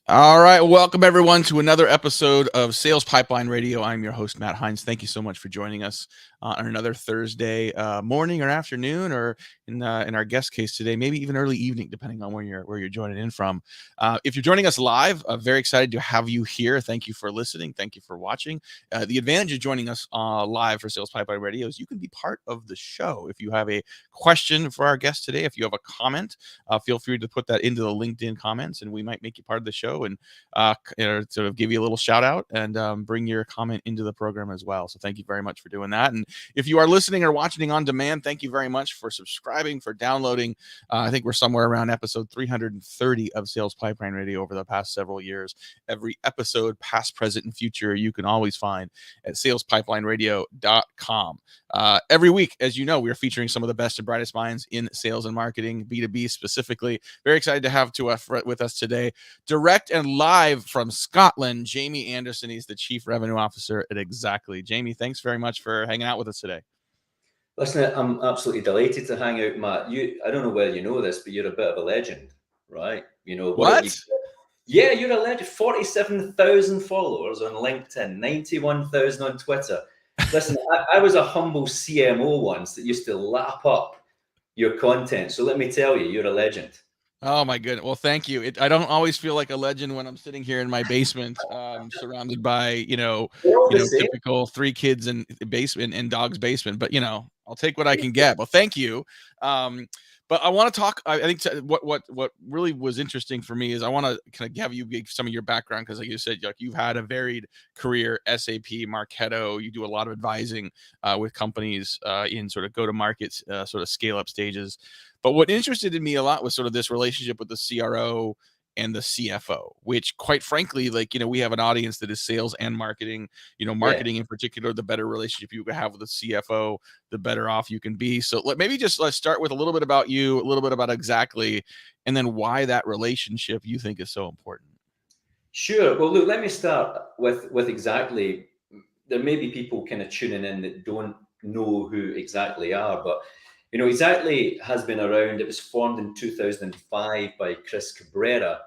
All right. Welcome, everyone, to another episode of Sales Pipeline Radio. I'm your host, Matt Heinz. Thank you so much for joining us on another Thursday morning or afternoon, or in our guest case today, maybe even early evening, depending on where you're joining in from. If you're joining us live, very excited to have you here. Thank you for listening. Thank you for watching. The advantage of joining us live for Sales Pipeline Radio is you can be part of the show. If you have a question for our guest today, if you have a comment, feel free to put that into the LinkedIn comments, and we might make you part of the show and sort of give you a little shout out and bring your comment into the program as well. So thank you very much for doing that. And if you are listening or watching on demand, thank you very much for subscribing, for downloading. I think we're somewhere around episode 330 of Sales Pipeline Radio over the past several years. Every episode, past, present, and future, you can always find at salespipelineradio.com. Every week, as you know, we are featuring some of the best and brightest minds in sales and marketing, B2B specifically. Very excited to have with us today, direct and live from Scotland, Jamie Anderson. He's the Chief Revenue Officer at Xactly. Jamie, thanks very much for hanging out with us today. Listen, I'm absolutely delighted to hang out, Matt. I don't know whether you know this, but you're a bit of a legend, right? You know what? Yeah, you're a legend. 47,000 followers on LinkedIn, 91,000 on Twitter. Listen, I was a humble CMO once that used to lap up your content. So let me tell you, you're a legend. Oh my goodness. Well, thank you. I don't always feel like a legend when I'm sitting here in my basement, surrounded by, typical 3 kids in basement and dog's basement, but I'll take what I can get. Well, thank you. But I want to talk. I think what really was interesting for me is I want to kind of have you give some of your background, because like you said, you've had a varied career, SAP, Marketo. You do a lot of advising with companies in sort of go-to-market, sort of scale-up stages. But what interested in me a lot was sort of this relationship with the CRO and the CFO, which quite frankly, we have an audience that is sales and marketing, marketing in particular. The better relationship you have with the CFO, the better off you can be. So let's start with a little bit about you, a little bit about Xactly, and then why that relationship you think is so important. Sure. Well, look, let me start with Xactly. There may be people kind of tuning in that don't know who Xactly are, but Xactly has been around. It was formed in 2005 by Chris Cabrera,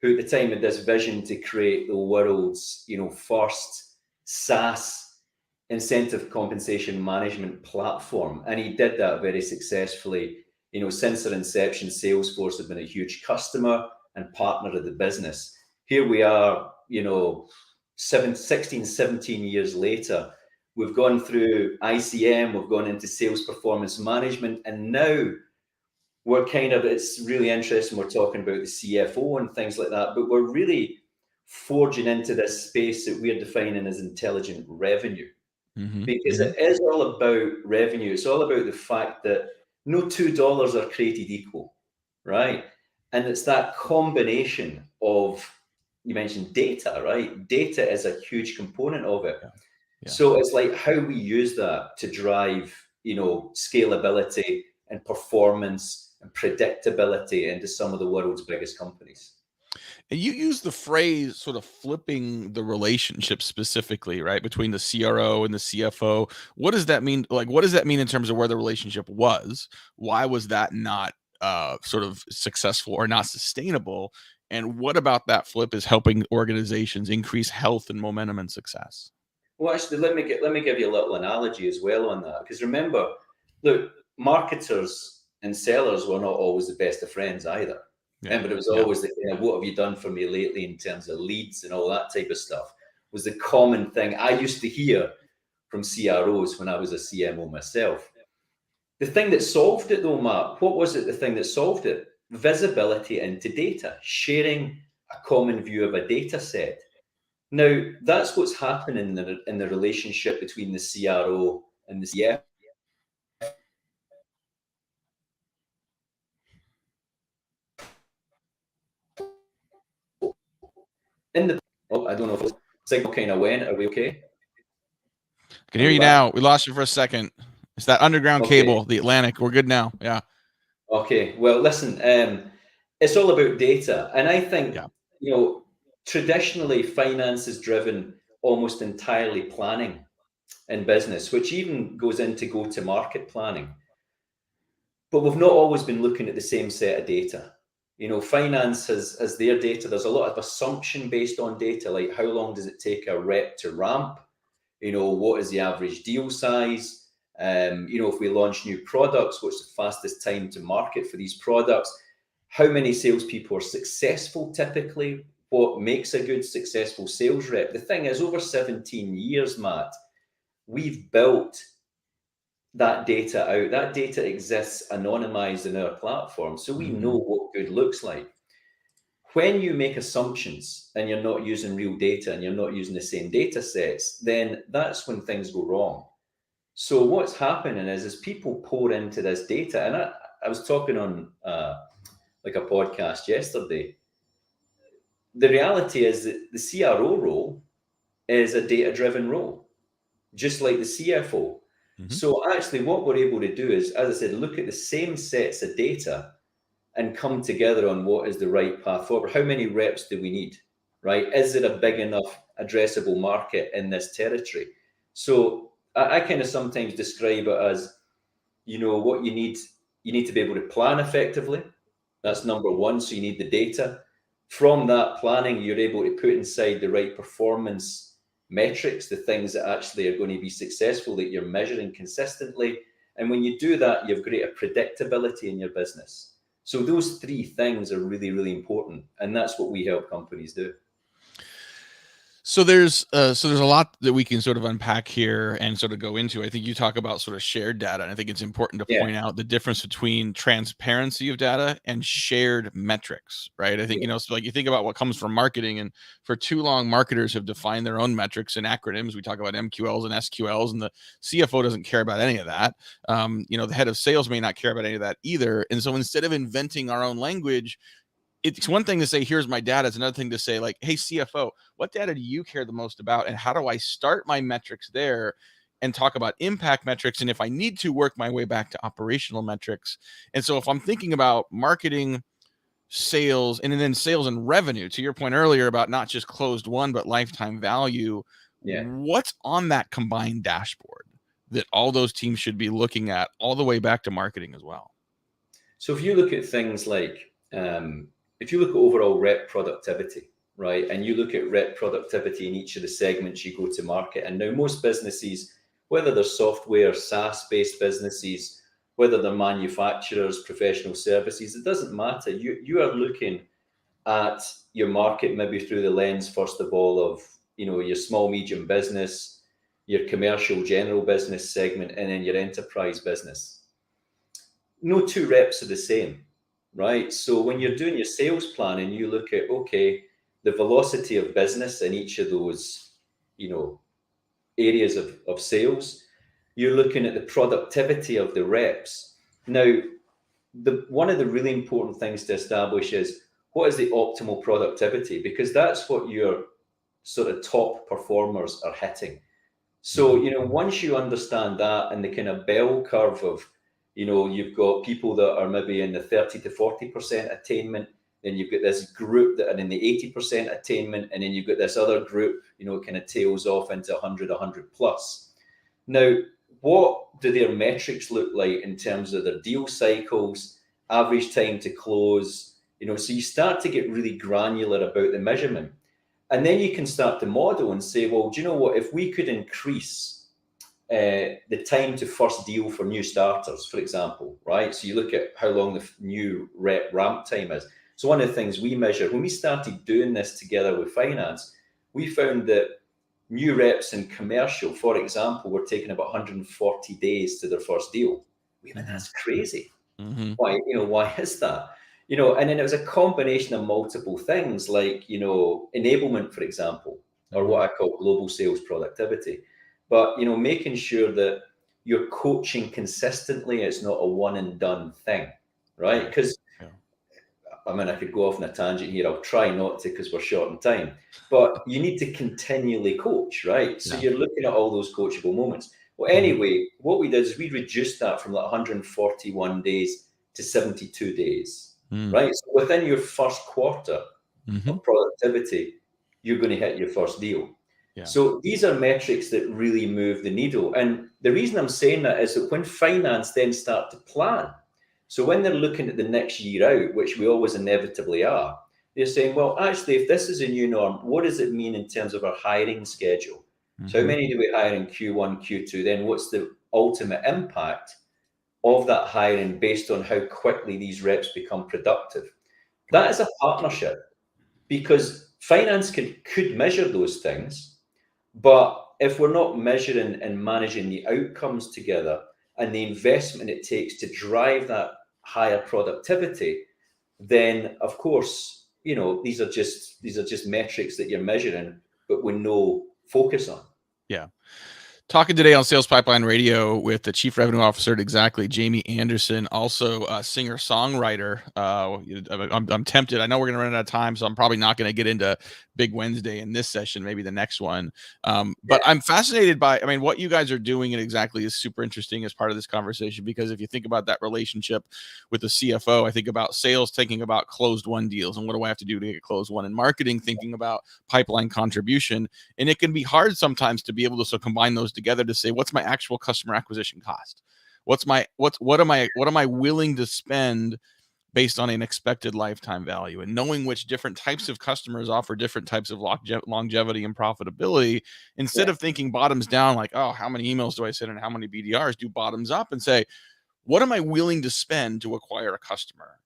who at the time had this vision to create the world's, first SaaS incentive compensation management platform. And he did that very successfully. Since their inception, Salesforce have been a huge customer and partner of the business. Here we are, 16, 17 years later. We've gone through ICM, we've gone into sales performance management, and now it's really interesting, we're talking about the CFO and things like that, but we're really forging into this space that we're defining as intelligent revenue. Because it is all about revenue. It's all about the fact that no $2 are created equal, right? And it's that combination of, you mentioned data, right? Data is a huge component of it. Yeah. So it's like how we use that to drive, scalability and performance and predictability into some of the world's biggest companies. And you use the phrase sort of flipping the relationship specifically, right, between the CRO and the CFO. What does that mean? What does that mean in terms of where the relationship was? Why was that not sort of successful or not sustainable? And what about that flip is helping organizations increase health and momentum and success? Well, actually, let me give you a little analogy as well on that. Because remember, look, marketers and sellers were not always the best of friends either. Yeah. But it was always the kind of, what have you done for me lately in terms of leads and all that type of stuff, was the common thing I used to hear from CROs when I was a CMO myself. The thing that solved it though, Matt, what was it, the thing that solved it? Visibility into data, sharing a common view of a data set. Now, that's what's happening in the relationship between the CRO and the CFO. I don't know if the signal kind of went. Are we okay? I can hear you now. We lost you for a second. It's that underground cable, the Atlantic. We're good now. Yeah. Okay. Well, listen, it's all about data. And I think, traditionally finance is driven almost entirely planning in business, which even goes into go-to-market planning. But we've not always been looking at the same set of data. Finance has their data. There's a lot of assumption based on data, like how long does it take a rep to ramp? What is the average deal size? If we launch new products, what's the fastest time to market for these products? How many salespeople are successful typically? What makes a good successful sales rep? The thing is, over 17 years, Matt, we've built that data out. That data exists anonymized in our platform, so we know what good looks like. When you make assumptions and you're not using real data and you're not using the same data sets, then that's when things go wrong. So what's happening is people pour into this data, and I was talking on like a podcast yesterday. The reality is that the CRO role is a data-driven role, just like the CFO. So actually what we're able to do is, as I said, look at the same sets of data and come together on what is the right path forward. How many reps do we need, right? Is it a big enough addressable market in this territory? So I kind of sometimes describe it as, what you need to be able to plan effectively. That's number one. So you need the data. From that planning, you're able to put inside the right performance metrics, the things that actually are going to be successful, that you're measuring consistently. And when you do that, you've greater predictability in your business. So those three things are really, really important. And that's what we help companies do. So there's a lot that we can sort of unpack here and sort of go into. I think you talk about sort of shared data, and I think it's important to point out the difference between transparency of data and shared metrics, right? I think, so like you think about what comes from marketing, and for too long, marketers have defined their own metrics and acronyms. We talk about MQLs and SQLs, and the CFO doesn't care about any of that. The head of sales may not care about any of that either. And so instead of inventing our own language, it's one thing to say, here's my data. It's another thing to say, like, hey, CFO, what data do you care the most about? And how do I start my metrics there and talk about impact metrics? And if I need to, work my way back to operational metrics. And so if I'm thinking about marketing, sales, and then sales and revenue, to your point earlier about not just closed won, but lifetime value, what's on that combined dashboard that all those teams should be looking at all the way back to marketing as well? So if you look at things like, if you look at overall rep productivity, right, and you look at rep productivity in each of the segments you go to market, and now most businesses, whether they're software, SaaS-based businesses, whether they're manufacturers, professional services, it doesn't matter. You are looking at your market maybe through the lens, first of all, of your small, medium business, your commercial, general business segment, and then your enterprise business. No two reps are the same. Right. So when you're doing your sales plan and you look at, okay, the velocity of business in each of those, areas of sales, you're looking at the productivity of the reps. Now, one of the really important things to establish is what is the optimal productivity, because that's what your sort of top performers are hitting. So, once you understand that and the kind of bell curve of, you've got people that are maybe in the 30 to 40% attainment, then you've got this group that are in the 80% attainment, and then you've got this other group, kind of tails off into 100 plus. Now, what do their metrics look like in terms of their deal cycles, average time to close? So you start to get really granular about the measurement. And then you can start to model and say, well, do you know what, if we could increase the time to first deal for new starters, for example, right? So you look at how long the new rep ramp time is. So one of the things we measure, when we started doing this together with finance, we found that new reps in commercial, for example, were taking about 140 days to their first deal. I mean, that's crazy. Why is that? And then it was a combination of multiple things like, enablement, for example, or what I call global sales productivity. But, making sure that you're coaching consistently, it's not a one and done thing, right? Because, I could go off on a tangent here. I'll try not to because we're short on time. But you need to continually coach, right? So you're looking at all those coachable moments. Well, anyway, what we did is we reduced that from like 141 days to 72 days, right? So within your first quarter of productivity, you're going to hit your first deal. So these are metrics that really move the needle. And the reason I'm saying that is that when finance then start to plan, So when they're looking at the next year out, which we always inevitably are, they're saying, well, actually, if this is a new norm, what does it mean in terms of our hiring schedule? So how many do we hire in Q1, Q2? Then what's the ultimate impact of that hiring based on how quickly these reps become productive? That is a partnership, because finance could measure those things, but if we're not measuring and managing the outcomes together and the investment it takes to drive that higher productivity, then of course, these are just metrics that you're measuring, but with no focus on. Yeah. Talking today on Sales Pipeline Radio with the Chief Revenue Officer at Xactly, Jamie Anderson, also a singer-songwriter. I'm tempted. I know we're going to run out of time, so I'm probably not going to get into Big Wednesday in this session, maybe the next one. But I'm fascinated by, what you guys are doing at Xactly is super interesting as part of this conversation, because if you think about that relationship with the CFO, I think about sales thinking about closed won deals and what do I have to do to get closed won, and marketing thinking about pipeline contribution. And it can be hard sometimes to be able to combine those together to say, what's my actual customer acquisition cost? What am I willing to spend based on an expected lifetime value, and knowing which different types of customers offer different types of longevity and profitability, instead of thinking bottoms down, like, oh, how many emails do I send and how many BDRs, do bottoms up and say, what am I willing to spend to acquire a customer?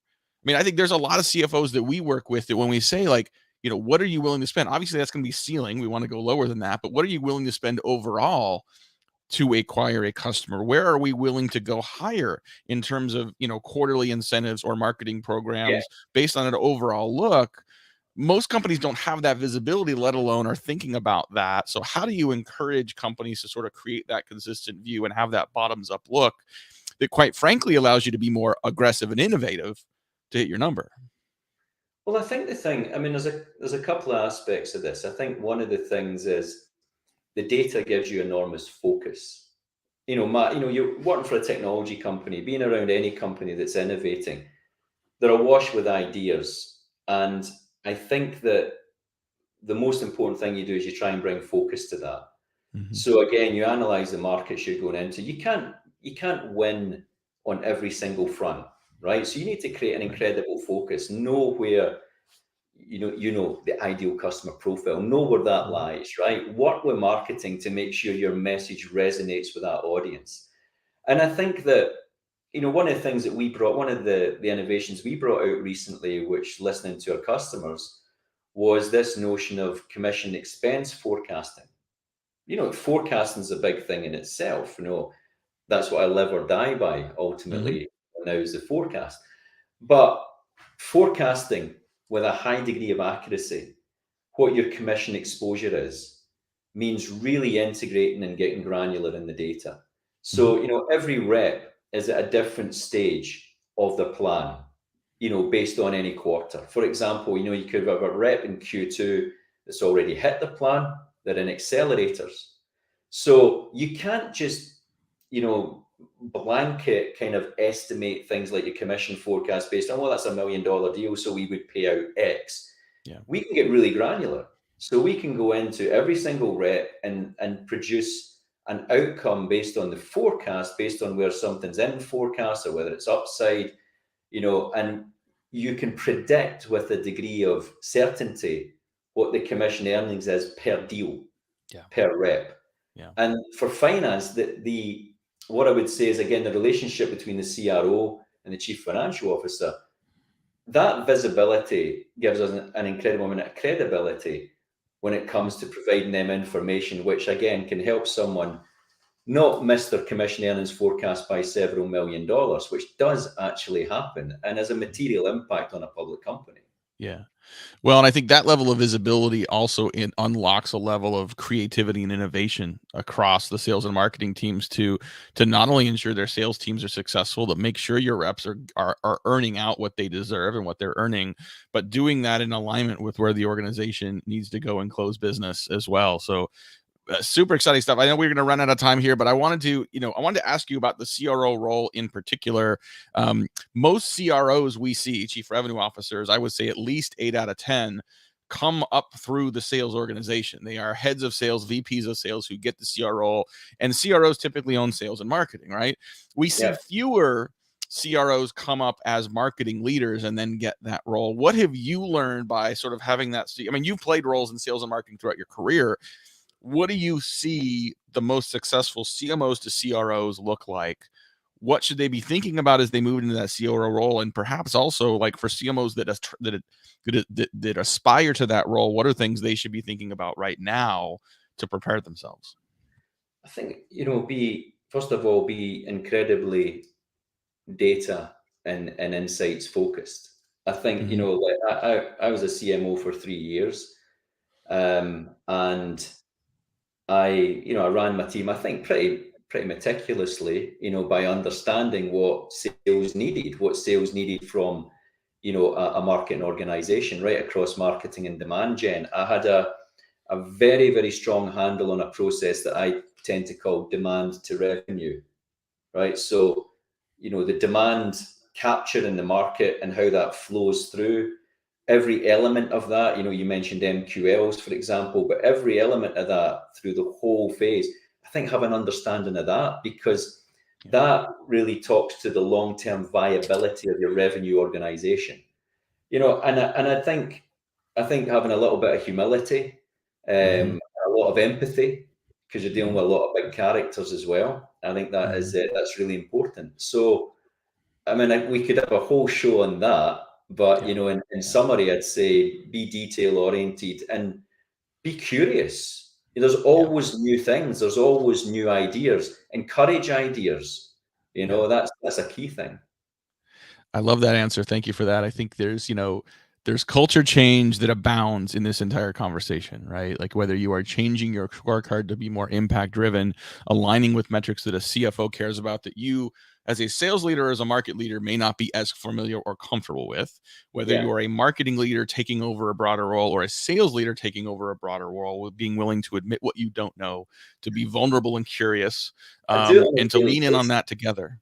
I think there's a lot of CFOs that we work with that when we say, like, what are you willing to spend? Obviously, that's going to be ceiling. We want to go lower than that. But what are you willing to spend overall to acquire a customer? Where are we willing to go higher in terms of, quarterly incentives or marketing programs based on an overall look? Most companies don't have that visibility, let alone are thinking about that. So how do you encourage companies to sort of create that consistent view and have that bottoms up look that, quite frankly, allows you to be more aggressive and innovative to hit your number? Well, I think the thing, there's a couple of aspects of this. I think one of the things is the data gives you enormous focus. Matt, you're working for a technology company, being around any company that's innovating, they're awash with ideas. And I think that the most important thing you do is you try and bring focus to that. So again, you analyze the markets you're going into. You can't win on every single front, right? So you need to create an incredible focus, know where the ideal customer profile, know where that lies, right? Work with marketing to make sure your message resonates with that audience. And I think that, one of the things that we brought, one of the innovations we brought out recently, which listening to our customers, was this notion of commission expense forecasting. Forecasting is a big thing in itself. That's what I live or die by ultimately. Now is the forecast. But forecasting with a high degree of accuracy what your commission exposure is means really integrating and getting granular in the data. So, every rep is at a different stage of the plan, based on any quarter. For example, you could have a rep in Q2 that's already hit the plan, they're in accelerators. So you can't just, blanket kind of estimate things like your commission forecast based on, well, that's $1 million deal, so we would pay out X. We can get really granular. So we can go into every single rep and produce an outcome based on the forecast, based on where something's in forecast or whether it's upside, and you can predict with a degree of certainty what the commission earnings is per deal, per rep. And for finance, what I would say is, again, the relationship between the CRO and the chief financial officer, that visibility gives us an incredible amount of credibility when it comes to providing them information, which again can help someone not miss their commission earnings forecast by several $1 million, which does actually happen and has a material impact on a public company. Yeah. Well, and I think that level of visibility also unlocks a level of creativity and innovation across the sales and marketing teams to not only ensure their sales teams are successful, but make sure your reps are earning out what they deserve and what they're earning, but doing that in alignment with where the organization needs to go and close business as well. So super exciting stuff. I know we're going to run out of time here, but I wanted to ask you about the CRO role in particular. Most CROs we see, chief revenue officers, I would say at least 8 out of 10 come up through the sales organization. They are heads of sales, VPs of sales who get the CRO, and CROs typically own sales and marketing, right? We see fewer CROs come up as marketing leaders and then get that role. What have you learned by sort of having that? I mean, you've played roles in sales and marketing throughout your career. What do you see the most successful CMOs to CROs look like? What should they be thinking about as they move into that CRO role? And perhaps also, like, for CMOs that aspire to that role, what are things they should be thinking about right now to prepare themselves? I think, first of all, be incredibly data and insights focused. I think, Mm-hmm. like I was a CMO for 3 years, and I ran my team, I think, pretty meticulously, by understanding what sales needed from, a marketing organization right across marketing and demand gen. I had a very, very strong handle on a process that I tend to call demand to revenue, right? So, the demand capture in the market and how that flows through every element of that. You mentioned MQLs, for example, but every element of that through the whole phase, I think have an understanding of that, because that really talks to the long-term viability of your revenue organization. And I think having a little bit of humility, Mm-hmm. a lot of empathy, because you're dealing with a lot of big characters as well. I think that is that's really important. So, I mean, we could have a whole show on that, but in summary, I'd say be detail oriented and be curious. There's always new things. There's always new ideas. Encourage ideas. That's a key thing. I love that answer. Thank you for that. I think there's culture change that abounds in this entire conversation, right? Like, whether you are changing your scorecard to be more impact driven, aligning with metrics that a CFO cares about, that you as a sales leader or as a market leader may not be as familiar or comfortable with, whether Yeah. you are a marketing leader taking over a broader role or a sales leader taking over a broader role, with being willing to admit what you don't know, to be vulnerable and curious, I do it on a and to daily lean in on basis. that together.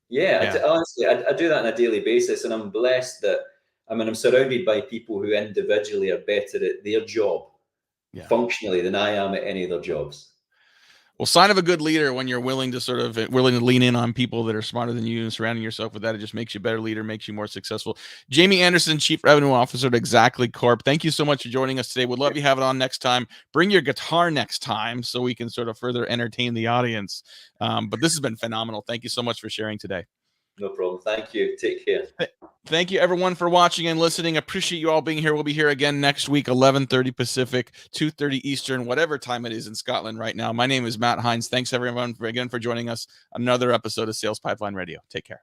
Yeah, Yeah. honestly, I do that on a daily basis, and I'm blessed that, I mean, I'm surrounded by people who individually are better at their job Yeah. functionally than I am at any of their jobs. Well, sign of a good leader when you're willing to lean in on people that are smarter than you and surrounding yourself with that. It just makes you a better leader, makes you more successful. Jamie Anderson, Chief Revenue Officer at Xactly Corp. Thank you so much for joining us today. Would love you have it on next time. Bring your guitar next time so we can sort of further entertain the audience. But this has been phenomenal. Thank you so much for sharing today. No problem. Thank you. Take care. Thank you, everyone, for watching and listening. Appreciate you all being here. We'll be here again next week, 11:30 Pacific, 2:30 Eastern, whatever time it is in Scotland right now. My name is Matt Heinz. Thanks, everyone, again for joining us on another episode of Sales Pipeline Radio. Take care.